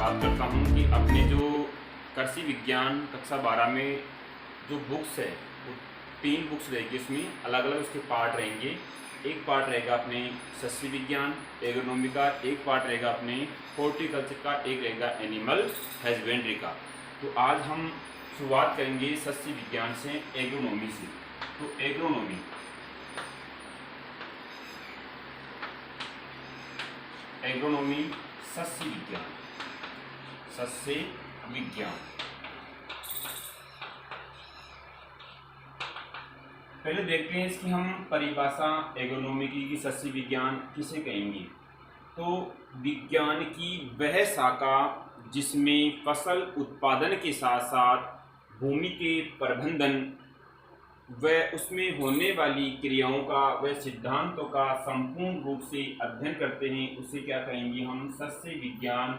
बात करता हूँ कि अपने जो कृषि विज्ञान कक्षा 12 में जो बुक्स है वो 3 बुक्स रहेगी। उसमें अलग अलग उसके पार्ट रहेंगे। एक पार्ट रहेगा अपने सस्य विज्ञान एग्रोनॉमी का, एक पार्ट रहेगा अपने हॉर्टिकल्चर का, एक रहेगा एनिमल हस्बेंड्री का। तो आज हम शुरुआत करेंगे सस्य विज्ञान से, एग्रोनॉमी से। तो एग्रोनॉमी सस्य विज्ञान। पहले देखते हैं इसकी हम परिभाषा एग्रोनॉमी की सस्य विज्ञान किसे कहेंगे। तो विज्ञान की वह शाखा जिसमें फसल उत्पादन के साथ साथ भूमि के प्रबंधन व उसमें होने वाली क्रियाओं का व सिद्धांतों का संपूर्ण रूप से अध्ययन करते हैं, उसे क्या कहेंगे हम? सस्य विज्ञान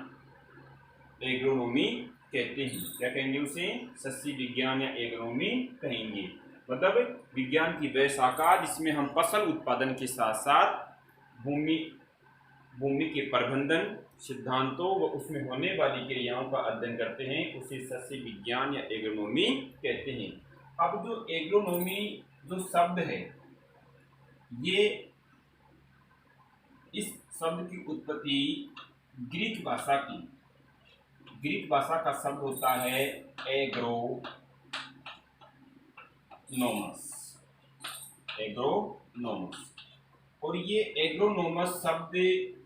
एग्रोनॉमी कहते हैं। क्या कहेंगे उसे? सस्य विज्ञान या एग्रोनॉमी कहेंगे। मतलब विज्ञान की वह शाखा जिसमें हम फसल उत्पादन के साथ साथ भूमि के प्रबंधन सिद्धांतों व उसमें होने वाली क्रियाओं का अध्ययन करते हैं, उसे सस्य विज्ञान या एग्रोनॉमी कहते हैं। अब जो एग्रोनॉमी जो शब्द है, ये इस शब्द की उत्पत्ति ग्रीक भाषा का शब्द होता है एग्रोनोमस। और ये एग्रोनोमस शब्द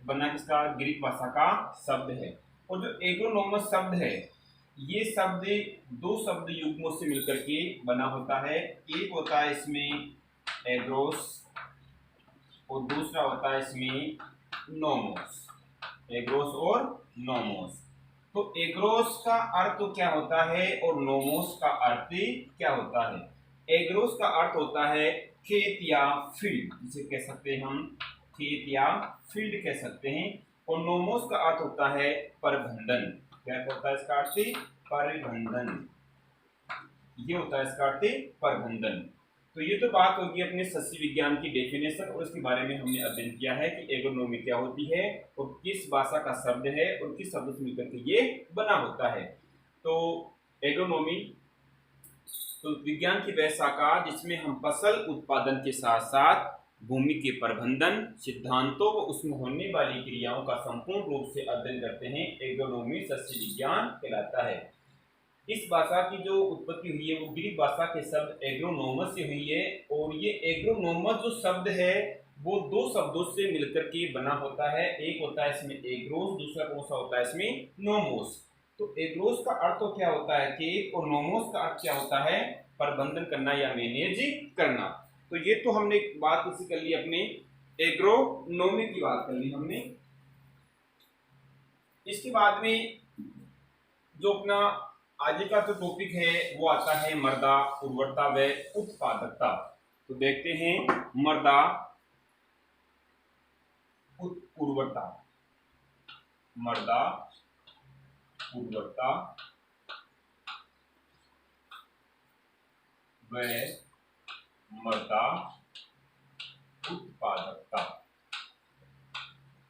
बना किसका? ग्रीक भाषा का शब्द है। और जो एग्रोनोमस शब्द है, ये शब्द 2 शब्द युग्मों से मिलकर के बना होता है। एक होता है इसमें एग्रोस और दूसरा होता है इसमें नोमोस। एग्रोस और नोमोस। तो एग्रोस का अर्थ तो क्या होता है और नोमोस का अर्थ क्या होता है? एग्रोस का अर्थ होता है खेत या फील्ड, जिसे कह सकते हैं हम खेत या फील्ड कह सकते हैं। और नोमोस का अर्थ होता है प्रबंधन। क्या होता है इसका अर्थ? प्रबंधन। ये होता है इसका अर्थ प्रबंधन। तो ये तो बात होगी अपने सस्य विज्ञान की डेफिनेशन, और इसके बारे में हमने अध्ययन किया है कि एग्रोनॉमी क्या होती है और किस भाषा का शब्द है और किस शब्द से मिलकर के ये बना होता है। तो एग्रोनॉमी तो विज्ञान की वह शाखा जिसमें हम फसल उत्पादन के साथ साथ भूमि के प्रबंधन सिद्धांतों व उसमें होने वाली क्रियाओं का संपूर्ण रूप से अध्ययन करते हैं, एग्रोनॉमी सस्य विज्ञान कहलाता है। इस भाषा की जो उत्पत्ति हुई है वो ग्रीक भाषा के शब्द एग्रोनोमस से हुई है। और ये एग्रोनोमस जो शब्द है वो 2 शब्दों से मिलकर के बना होता है। एक होता है इसमें एग्रोस, दूसरा कौन सा होता है इसमें? नोमोस। तो एग्रोस का अर्थ तो क्या होता है खेत, और नोमोस का अर्थ क्या होता है? प्रबंधन करना या मैनेज करना। तो ये तो हमने बात इसी कर ली, अपने एग्रोनॉमी की बात कर ली हमने। इसके बाद में जो अपना आज का जो टॉपिक है वो आता है मृदा उर्वरता व उत्पादकता। तो देखते हैं मृदा उर्वरता व मृदा उत्पादकता।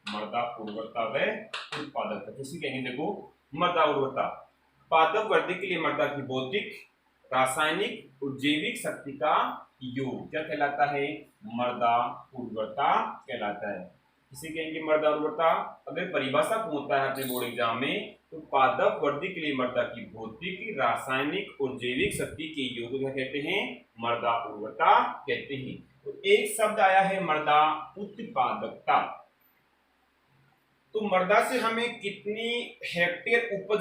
मृदा उर्वरता व उत्पादकता किसी कहेंगे? देखो, मृदा उर्वरता पादप वृद्धि के लिए मृदा की भौतिक, रासायनिक और जैविक शक्ति का योग क्या कहलाता है? मृदा उर्वरता कहलाता है। इसे कहेंगे मृदा उर्वरता। अगर परिभाषा पूछता है अपने बोर्ड एग्जाम में, तो पादप वृद्धि के लिए मृदा की भौतिक, रासायनिक और जैविक शक्ति के योग को क्या कहते हैं? मृदा उर्वरता कहते हैं। तो एक शब्द आया है मृदा उत्पादकता। तो मृदा से हमें कितनी हेक्टेयर उपज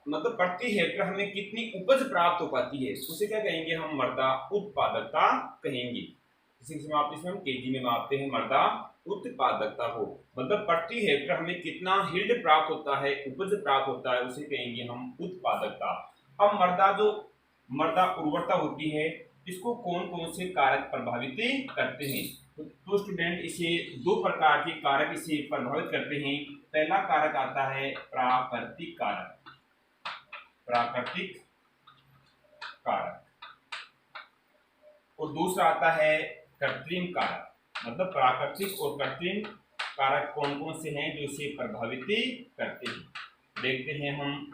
मतलब प्रति हेक्टेयर हमें कितनी उपज प्राप्त हो पाती है, उसे क्या कहेंगे हम? मृदा उत्पादकता कहेंगे। इसी से मापते हैं हम केजी में मापते हैं मृदा उत्पादकता को। मतलब प्रति हेक्टेयर हमें कितना यील्ड प्राप्त होता है, उपज प्राप्त होता है, उसे कहेंगे हम उत्पादकता। अब मृदा उर्वरता होती है, इसको कौन कौन से कारक प्रभावित करते हैं? तो स्टूडेंट इसे 2 प्रकार के कारक इसे प्रभावित करते हैं। पहला कारक आता है प्राकृतिक कारक और दूसरा आता है कृत्रिम कारक। मतलब प्राकृतिक और कृत्रिम कारक कौन कौन से हैं जो इसे प्रभावित करते हैं? देखते हैं हम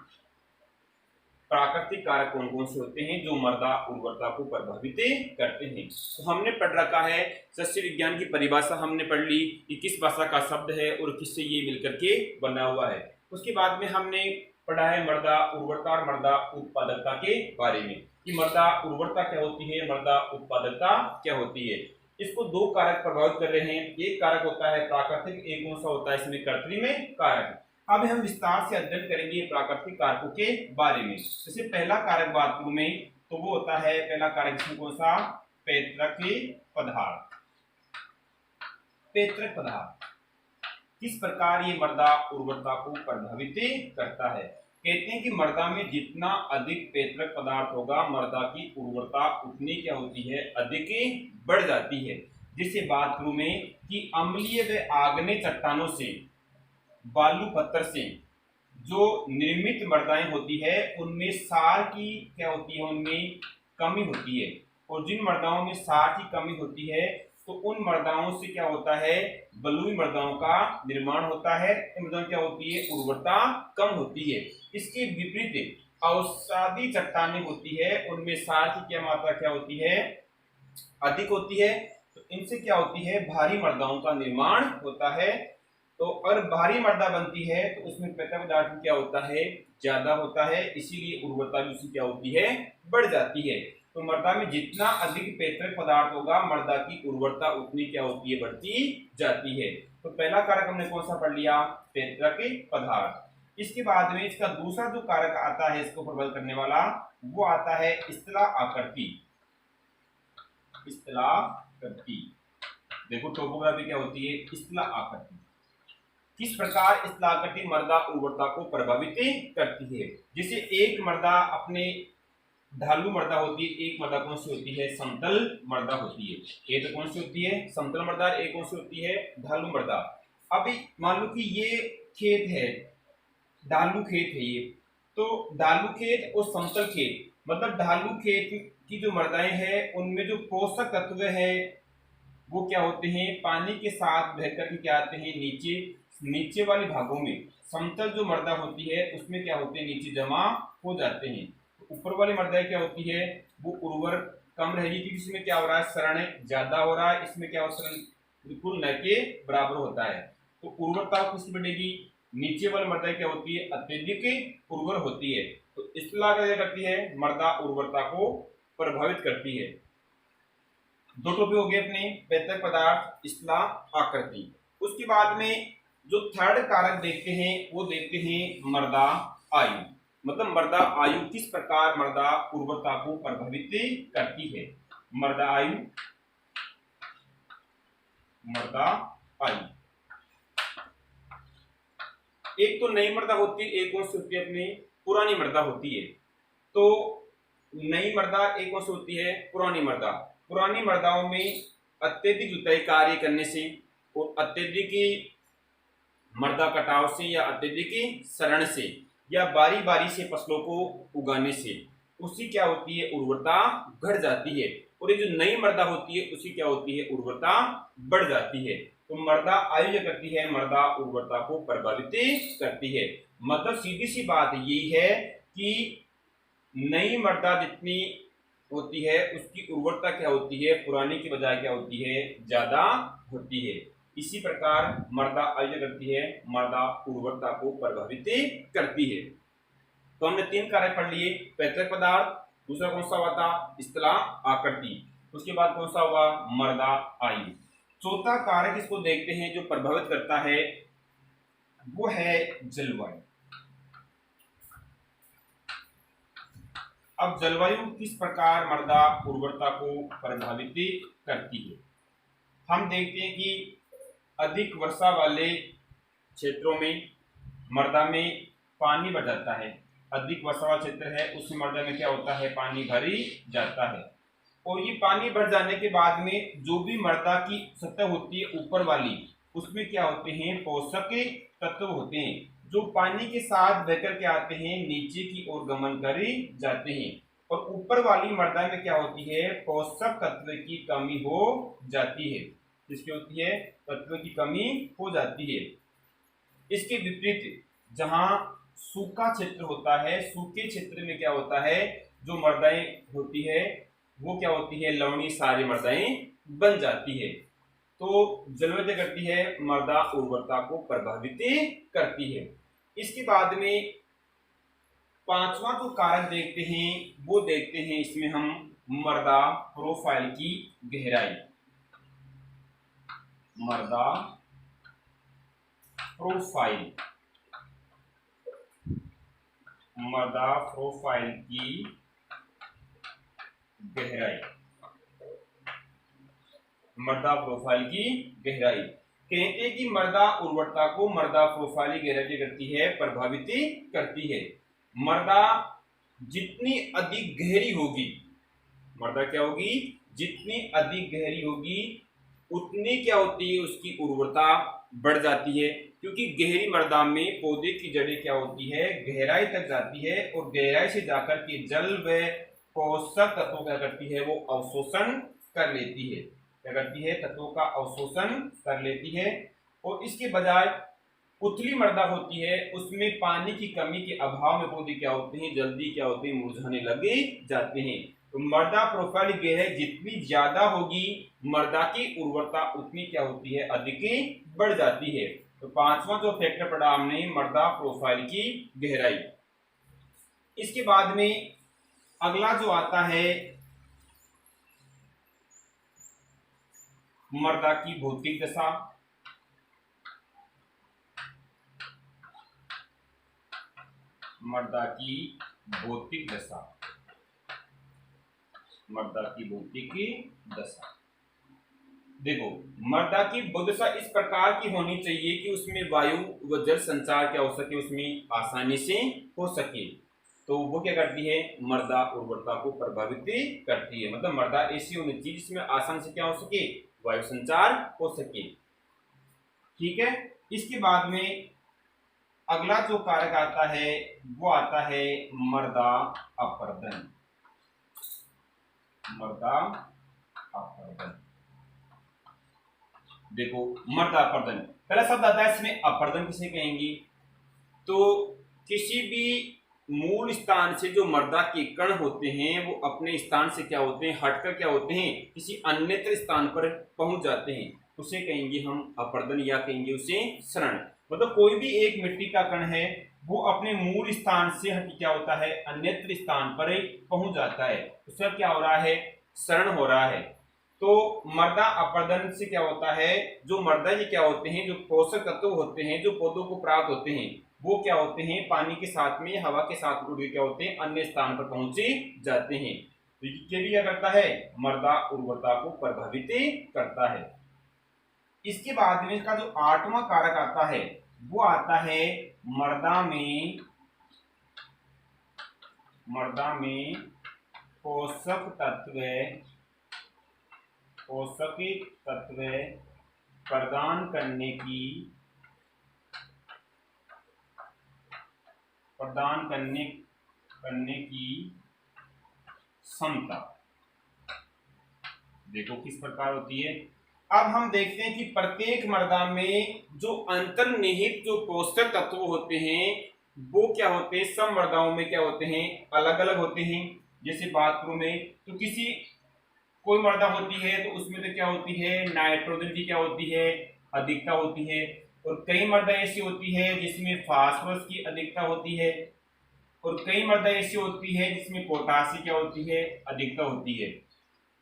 प्राकृतिक कारक कौन कौन से होते हैं जो मृदा उर्वरता को प्रभावित करते हैं। तो हमने पढ़ रखा है सस्य विज्ञान की परिभाषा हमने पढ़ ली कि किस भाषा का शब्द है और किससे ये मिलकर के बना हुआ है। उसके बाद में हमने पढ़ा है मृदा उर्वरता और मृदा उत्पादकता के बारे में कि मृदा उर्वरता क्या होती है, मृदा उत्पादकता क्या होती है। इसको दो कारक प्रभावित कर रहे हैं, एक कारक होता है प्राकृतिक, एक कौन सा होता है इसमें कृत्रिम कारक। अब हम विस्तार से अध्ययन करेंगे प्राकृतिक कारकों के बारे में। जैसे पहला कारक बात करूं मैं तो वो होता है, पहला कारक इसमें कौन सा, पैतृक पदार्थ। पैतृक पदार्थ किस प्रकार ये मृदा उर्वरता को प्रभावित करता है। कहते हैं कि मृदा में जितना अधिक पैतृक पदार्थ होगा मृदा की उर्वरता उतनी क्या होती है, अधिक बढ़ जाती है। जिससे बात करूं मैं कि अम्लीय व आग्नेय चट्टानों से, बालू पत्थर से जो निर्मित मृदाएं होती है उनमें सार की क्या होती है, उनमें कमी होती है। और जिन मृदाओं में सार की कमी होती है तो उन मृदाओं से क्या होता है, बलुई मृदाओं का निर्माण होता है। मृदाओं क्या होती है, उर्वरता कम होती है। इसके विपरीत अवसादी चट्टानें होती है उनमें सार की क्या मात्रा क्या होती है, अधिक होती है। तो इनसे क्या होती है, भारी मृदाओं का निर्माण होता है। तो और भारी मृदा बनती है तो उसमें पैतृक पदार्थ क्या होता है, ज्यादा होता है, इसीलिए उर्वरता भी उसकी क्या होती है, बढ़ जाती है। तो मृदा में जितना अधिक पैतृक पदार्थ होगा मृदा की उर्वरता उतनी क्या होती है, बढ़ती जाती है। तो पहला कारक हमने कौन सा पढ़ लिया, पैतृक पदार्थ। इसके बाद में इसका दूसरा जो कारक आता है इसको प्रबल करने वाला वो आता है स्थला आकृति। स्थला आकृति देखो टोपोग्राफी क्या होती है, स्थला आकृति। किस प्रकार स्थलाकृति मृदा उर्वरता को प्रभावित करती है। जैसे एक मृदा अपने ढालू मृदा होती है, एक मृदा कौन सी होती है, समतल मृदा होती है। एक तो कौन सी होती है, समतल मृदा, एक कौन सी होती है, ढालू मृदा। अभी मान लो कि ये खेत है, ढालू खेत है ये, तो ढालू खेत और समतल खेत, मतलब ढालू खेत की जो मृदाएं हैं उनमें जो पोषक तत्व है वो क्या होते हैं, पानी के साथ बहकर के क्या आते हैं नीचे वाले भागों में। समतल जो मृदा होती है उसमें क्या होते हैं, नीचे जमा हो जाते हैं। तो ऊपर वाली मृदा क्या होती है वो उर्वर कम रहेगी क्योंकि इसमें क्या हो रहा है, शरण ज्यादा हो रहा है, इसमें क्या हो, शरण बिल्कुल न के बराबर होता है। तो उर्वरता किसकी बढ़ेगी, नीचे वाली मृदा क्या होती है, अत्यधिक उर्वर होती है। तो स्थला क्या करती है, मृदा उर्वरता को प्रभावित करती है। दो टॉपिक हो गए अपने, पैतृक पदार्थ, स्थला आकृति। उसके बाद में जो थर्ड कारक देखते हैं वो देखते हैं मृदा आयु। मतलब मृदा आयु किस प्रकार मृदा उर्वरता को प्रभावित करती है। मृदा आयु, मृदा आयु एक तो नई मृदा होती है, एक कौन सी होती है, अपनी पुरानी मृदा होती है। तो नई मृदा एक कौन सी होती है, पुरानी मृदा। पुरानी मृदाओं में अत्यधिक जुताई कार्य करने से और अत्यधिक मृदा कटाव से या अत्यधिक शरण से या बारी बारी से फसलों को उगाने से उसकी क्या होती है, उर्वरता घट जाती है। और ये जो नई मृदा होती है उसकी क्या होती है, उर्वरता बढ़ जाती है। तो मृदा आयु क्या करती है, मृदा उर्वरता को प्रभावित करती है। मतलब सीधी सी बात यही है कि नई मृदा जितनी होती है उसकी उर्वरता क्या होती है, पुरानी की बजाय क्या होती है, ज्यादा होती है। इसी प्रकार मृदा आयु करती है, मृदा उर्वरता को प्रभावित करती है। तो हमने तीन कारक पढ़ लिए, पैतृक पदार्थ, दूसरा कौन सा हुआ था, स्थला आकृति, उसके बाद कौन सा हुआ, मृदा आयु। चौथा कारक इसको देखते हैं जो प्रभावित करता है वो है जलवायु। अब जलवायु किस प्रकार मृदा उर्वरता को प्रभावित करती है। हम देखते हैं कि अधिक वर्षा वाले क्षेत्रों में मृदा में पानी भर जाता है। अधिक वर्षा वाला क्षेत्र है उस मृदा में क्या होता है, पानी भरी जाता है। और ये पानी भर जाने के बाद में जो भी मृदा की सतह होती है ऊपर वाली, उसमें क्या होते हैं, पोषक तत्व होते हैं जो पानी के साथ बहकर के आते हैं, नीचे की ओर गमन कर जाते हैं। और ऊपर वाली मृदा में क्या होती है, पोषक तत्व की कमी हो जाती है। इसकी होती है, तत्व की कमी हो जाती है। इसके विपरीत जहां सूखा क्षेत्र होता है, सूखे क्षेत्र में क्या होता है, जो मृदाएं होती है वो क्या होती है, लवणीय सारी मृदाएं बन जाती है। तो जलवायु क्या करती है, मृदा उर्वरता को प्रभावित करती है। इसके बाद में पांचवा जो कारक देखते हैं वो देखते हैं इसमें हम मृदा प्रोफाइल की गहराई। मृदा प्रोफाइल, मृदा प्रोफाइल की गहराई, मृदा प्रोफाइल की गहराई। कहते हैं कि मृदा उर्वरता को मृदा प्रोफाइल की गहराई करती है, प्रभावित करती है। मृदा जितनी अधिक गहरी होगी, मृदा क्या होगी, जितनी अधिक गहरी होगी उतनी क्या होती है, उसकी उर्वरता बढ़ जाती है। क्योंकि गहरी मृदा में पौधे की जड़ें क्या होती है, गहराई तक जाती है और गहराई से जाकर के जल व पोषक तत्वों क्या करती है, वो अवशोषण कर लेती है। क्या करती है, तत्वों का अवशोषण कर लेती है। और इसके बजाय उथली मृदा होती है, उसमें पानी की कमी के अभाव में पौधे क्या होते हैं, जल्दी क्या होते हैं, मुरझाने लगे जाते हैं। तो मृदा प्रोफाइल गहराई जितनी ज्यादा होगी, मृदा की उर्वरता उतनी क्या होती है, अधिक बढ़ जाती है। तो पांचवा जो फैक्टर पढ़ा हमने, मृदा प्रोफाइल की गहराई। इसके बाद में अगला जो आता है मृदा की भौतिक दशा। मृदा की भौतिक दशा, मृदा की भौतिक दशा। देखो, मृदा की भौतिक दशा इस प्रकार की होनी चाहिए कि उसमें वायु व जल संचार क्या हो सके, उसमें आसानी से हो सके। तो वो क्या करती है, मृदा उर्वरता को प्रभावित करती है। मतलब मृदा ऐसी होनी चाहिए जिसमें आसानी से क्या हो सके, वायु संचार हो सके। ठीक है। इसके बाद में अगला जो कारक आता है वो आता है मृदा अपर्दन। मृदा अपर्दन। देखो, मृदा अपर्दन पहला शब्द आता है, इसमें अपर्दन किसे कहेंगे, तो किसी भी मूल स्थान से जो मृदा के कण होते हैं वो अपने स्थान से क्या होते हैं, हटकर क्या होते हैं, किसी अन्यत्र स्थान पर पहुंच जाते हैं, उसे कहेंगे हम अपर्दन या कहेंगे उसे क्षरण। मतलब कोई भी एक मिट्टी का कण है वो अपने मूल स्थान से हट क्या होता है, अन्यत्र स्थान पर पहुंच जाता है, उसका क्या हो रहा है, क्षरण हो रहा है। तो मृदा अपर्दन से क्या होता है, जो मृदा ये क्या होते हैं, जो पोषक तत्व होते हैं जो पौधों को प्राप्त होते हैं वो क्या होते हैं, पानी के साथ में, हवा के साथ उड़ के क्या होते हैं, अन्य स्थान पर पहुंचे जाते हैं। तो ये भी क्या करता है, मृदा उर्वरता को प्रभावित करता है। इसके बाद में इसका जो आठवां कारक आता है वो आता है मृदा में पोषक तत्व प्रदान करने की क्षमता। देखो किस प्रकार होती है। अब हम देखते हैं कि प्रत्येक मृदा में जो अंतर्निहित जो पोषक तत्व होते हैं वो क्या होते हैं, सब मृदाओं में क्या होते हैं, अलग अलग होते हैं। जैसे बात करूं मैं तो कोई मृदा होती है तो उसमें तो क्या होती है, नाइट्रोजन की क्या होती है, अधिकता होती है। और कई मृदा ऐसी होती है जिसमें फास्फोरस की अधिकता होती है, और कई मृदा ऐसी होती है जिसमें पोटास की क्या होती है, अधिकता होती है।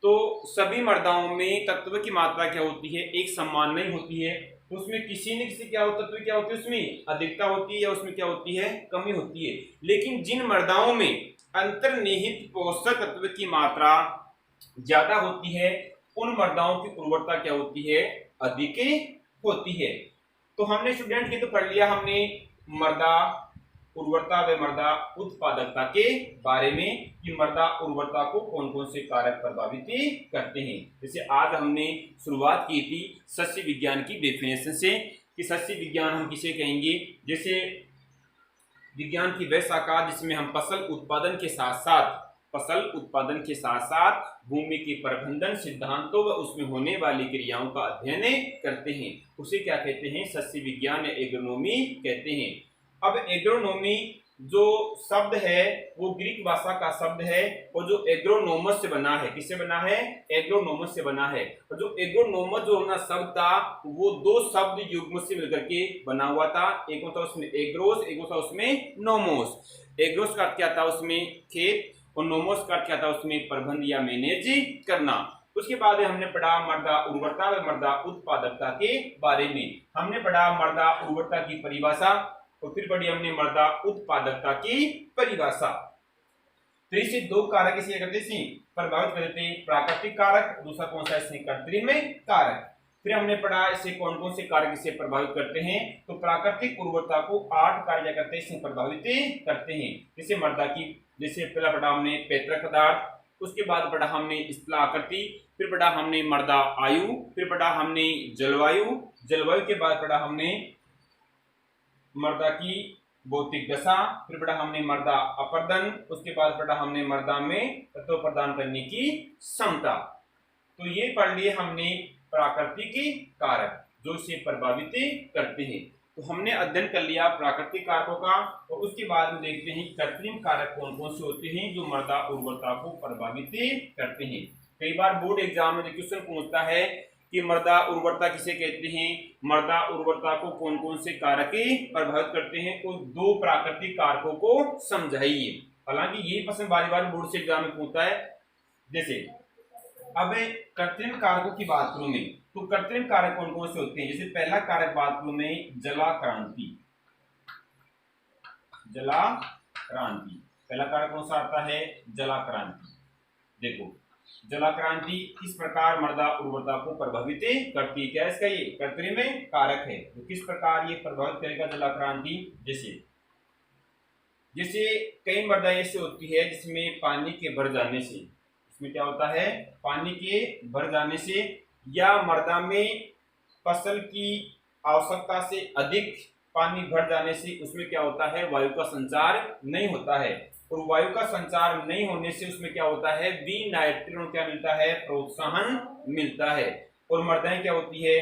तो सभी मृदाओं में तत्व की मात्रा क्या होती है, एक समान नहीं होती है। तो उसमें किसी न किसी क्या तत्व क्या होती है, उसमें अधिकता होती है या उसमें क्या होती है, कमी होती है। लेकिन जिन मृदाओं में अंतर्निहित पोषक तत्व की मात्रा ज्यादा होती है उन मृदाओं की उर्वरता क्या होती है, अधिक होती है। तो हमने स्टूडेंट की तो पढ़ लिया हमने मृदा उर्वरता व मृदा उत्पादकता के बारे में कि मृदा उर्वरता को कौन कौन से कारक प्रभावित करते हैं। जैसे आज हमने शुरुआत की थी सस्य विज्ञान की डेफिनेशन से कि सस्य विज्ञान हम किसे कहेंगे, जैसे विज्ञान की वह शाखा जिसमें हम फसल उत्पादन के साथ साथ भूमि के प्रबंधन सिद्धांतों व उसमें होने वाली क्रियाओं का अध्ययन करते हैं, उसे क्या कहते हैं, सस्य विज्ञान या एग्रोनॉमी कहते हैं। अब एग्रोनोमी जो शब्द है वो ग्रीक भाषा का शब्द है और जो एग्रोनोमस से बना है, किससे बना है? एग्रोनोमस से बना है। और जो एग्रोनोमस जो अपना शब्द था वो दो शब्द युग्म से मिलकर के बना हुआ था। एक होता उसमें एग्रोस, एक होता उसमें नोमोस। एग्रोस का अर्थ क्या था? उसमें खेत, और नोमोस का अर्थ क्या था? उसमें प्रबंध या मैनेज करना। उसके बाद हमने पढ़ा मृदा उर्वरता व मृदा उत्पादकता के बारे में। हमने पढ़ा मृदा उर्वरता की परिभाषा और फिर पढ़ी हमने मृदा उत्पादकता की परिभाषा। तो इससे दो कारक इसे करते थे प्रभावित करते हैं, प्राकृतिक कारक, दूसरा कौन सा? इसमें कृत्रिम कारक। फिर हमने पढ़ा इससे कौन कौन से कारक इसे प्रभावित करते हैं। तो प्राकृतिक उर्वरता को 8 कारक करते हैं, इसे प्रभावित करते हैं। जैसे मृदा की, जैसे पहला पढ़ा हमने पैतृक पदार्थ, उसके बाद पढ़ा हमने स्थल आकृति, फिर पढ़ा हमने मृदा आयु, फिर पढ़ा हमने जलवायु, जलवायु के बाद पढ़ा हमने मृदा की भौतिक दशा, फिर पढ़ा हमने मृदा अपर्दन, उसके बाद पढ़ा हमने मृदा में तत्व प्रदान करने की क्षमता। तो ये पढ़ लिए हमने प्राकृतिक कारक जो इसे प्रभावित करते हैं। तो हमने अध्ययन कर लिया प्राकृतिक कारकों का, और उसके बाद में देखते हैं कृत्रिम कारक कौन कौन से होते हैं जो मृदा उर्वरता को प्रभावित करते हैं। कई बार बोर्ड एग्जाम में क्वेश्चन पूछता है कि मृदा उर्वरता किसे कहते हैं, मृदा उर्वरता को कौन कौन से कारक प्रभावित करते हैं, तो दो प्राकृतिक कारकों को समझाइए। हालांकि ये प्रश्न बारी बारी बोर्ड से एग्जाम में पूछता है। जैसे अब कृत्रिम कारकों की बात करूं मैं, तो कृत्रिम कारक कौन कौन से होते हैं? जैसे पहला कारक बात करूं मैं, जलाक्रांति। जलाक्रांति पहला कारक कौन सा आता है? जलाक्रांति। देखो जलाक्रांति किस प्रकार मृदा उर्वरता को प्रभावित करती है? क्या इसका ये कृत्रिम कारक है। तो किस प्रकार ये प्रभावित करेगा जलाक्रांति? जैसे जैसे कई मृदा ऐसी होती है जिसमें पानी के भर जाने से, इसमें क्या होता है? पानी के भर जाने से, या मृदा में फसल की आवश्यकता से अधिक पानी भर जाने से उसमें क्या होता है? वायु का संचार नहीं होता है, और वायु का संचार नहीं होने से उसमें क्या होता है? विनाइट्रोजन क्या मिलता है? प्रोत्साहन मिलता है। और मृदाएं क्या होती है?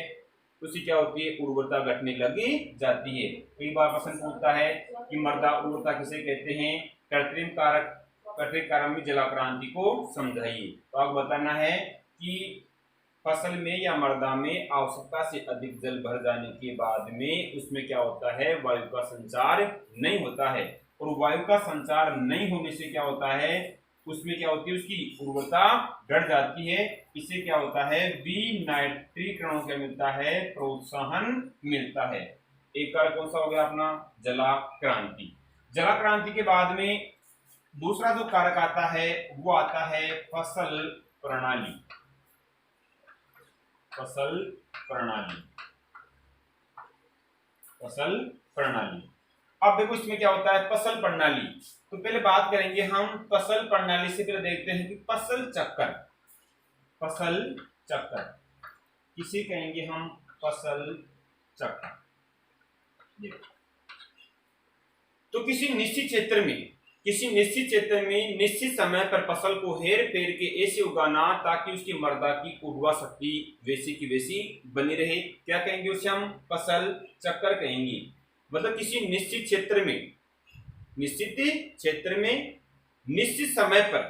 उसकी क्या होती है? उर्वरता घटने लगी जाती है। कई बार प्रश्न पूछता है कि मृदा उर्वरता किसे कहते हैं? कृत्रिम कारक, कृत्रिम कारक में जलाक्रांति को समझाइए। तो आपको बताना है कि फसल में या मृदा में आवश्यकता से अधिक जल भर जाने के बाद में उसमें क्या होता है? वायु का संचार नहीं होता है, और वायु का संचार नहीं होने से क्या होता है? उसमें क्या होती है? उसकी उर्वरता घट जाती है। इससे क्या होता है? विनाइट्रीकरण क्या मिलता है? प्रोत्साहन मिलता है। एक कारक कौन सा हो गया अपना? जलाक्रांति। जलाक्रांति के बाद में दूसरा जो कारक आता है वो आता है फसल प्रणाली। फसल प्रणाली, फसल प्रणाली। अब देखो इसमें क्या होता है? फसल प्रणाली। तो पहले बात करेंगे हम फसल प्रणाली से, पहले देखते हैं कि फसल चक्कर, फसल चक्कर किसे कहेंगे हम? फसल चक्कर। तो किसी निश्चित क्षेत्र में निश्चित समय पर फसल को हेर फेर के ऐसे उगाना ताकि उसकी मृदा की उर्वरा शक्ति वैसी की वैसी बनी रहे। क्या कहेंगे? उसे हम फसल चक्कर कहेंगे। मतलब किसी निश्चित क्षेत्र में निश्चित समय पर,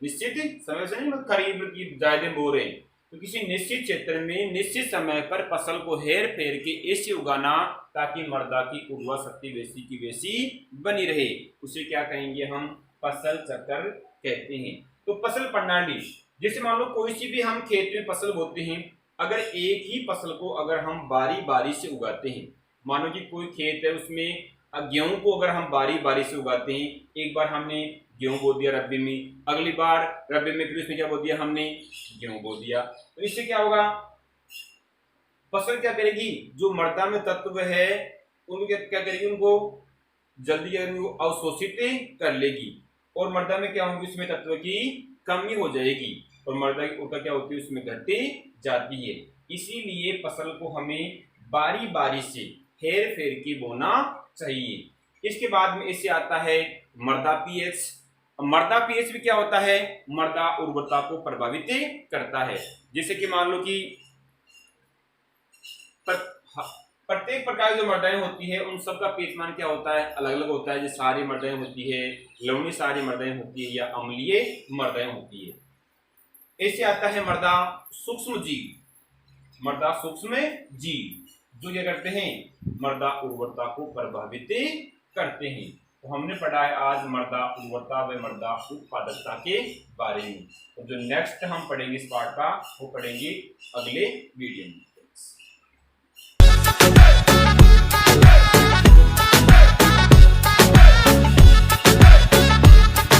निश्चित समय से नहीं करीब की ज्यादा बोल रहे हैं, तो किसी निश्चित क्षेत्र में निश्चित समय पर फसल को हेर फेर के ऐसे उगाना ताकि मृदा की उर्वरा शक्ति वैसी की वैसी बनी रहे, उसे क्या कहेंगे हम? फसल चक्कर कहते हैं। तो फसल प्रणाली, जैसे मान लो कोई सी भी हम खेत में फसल बोते हैं, अगर एक ही फसल को अगर हम बारी बारी से उगाते हैं, मानो कि कोई खेत है उसमें गेहूं को अगर हम बारी बारी से उगाते हैं, एक बार हमने गेहूं बो दिया रबी में, अगली बार रबी में फिर उसमें क्या बो दिया हमने? गेहूं बो दिया, तो इससे क्या होगा? फसल क्या करेगी? जो मृदा में तत्व है उनको क्या करेगी? उनको जल्दी अवशोषित कर लेगी, और मृदा में क्या होगी? उसमें तत्व की कमी हो जाएगी, और मृदा की उर्वरता क्या होती है? उसमें घटती जाती है। इसीलिए फसल को हमें बारी बारी से हेर फेर के बोना चाहिए। इसके बाद में इससे आता है मृदा पीएच। मृदा पीएच भी क्या होता है? मृदा उर्वरता को प्रभावित करता है। जैसे कि मान लो कि प्रत्येक प्रकार की जो मृदाएं होती है उन सब का पीएच क्या होता है, अलग अलग होता है। जो सारी मृदाएं होती है, लवणीय सारी मृदाएं होती है या अम्लीय मृदाएं होती है। ऐसे आता है मृदा सूक्ष्म जीव। मृदा सूक्ष्म जीव जो क्या करते हैं, मृदा उर्वरता को प्रभावित करते हैं। तो हमने पढ़ा है आज मृदा उर्वरता व मृदा उत्पादकता के बारे में। तो जो नेक्स्ट हम पढ़ेंगे इस पार्ट का वो पढ़ेंगे अगले वीडियो में।